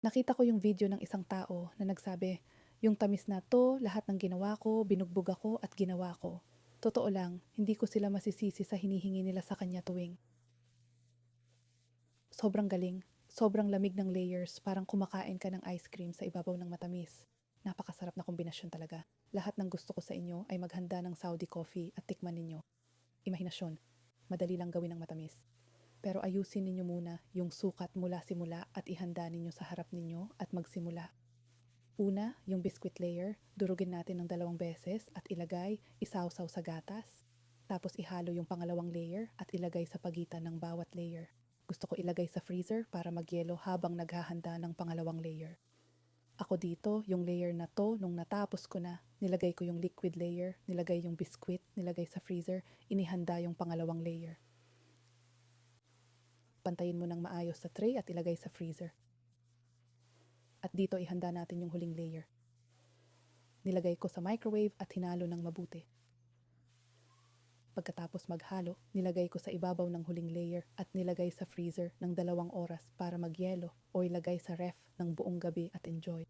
Nakita ko yung video ng isang tao na nagsabi, yung tamis na to, lahat ng ginawa ko, binugbog ako at ginawa ko. Totoo lang, hindi ko sila masisisi sa hinihingi nila sa kanya tuwing. Sobrang galing, sobrang lamig ng layers, parang kumakain ka ng ice cream sa ibabaw ng matamis. Napakasarap na kombinasyon talaga. Lahat ng gusto ko sa inyo ay maghanda ng Saudi coffee at tikman ninyo. Imahinasyon, madali lang gawin ng matamis. Pero ayusin ninyo muna yung sukat mula simula at ihanda ninyo sa harap ninyo at magsimula. Una, yung biscuit layer, durugin natin ng 2 beses at ilagay, isawsaw sa gatas. Tapos ihalo yung pangalawang layer at ilagay sa pagitan ng bawat layer. Gusto ko ilagay sa freezer para magyelo habang naghahanda ng pangalawang layer. Ako dito, yung layer na to, nung natapos ko na, nilagay ko yung liquid layer, nilagay yung biscuit, nilagay sa freezer, inihanda yung pangalawang layer. Pantayin mo ng maayos sa tray at ilagay sa freezer. At dito ihanda natin yung huling layer. Nilagay ko sa microwave at hinalo ng mabuti. Pagkatapos maghalo, nilagay ko sa ibabaw ng huling layer at nilagay sa freezer ng 2 oras para magyelo o ilagay sa ref ng buong gabi at enjoy.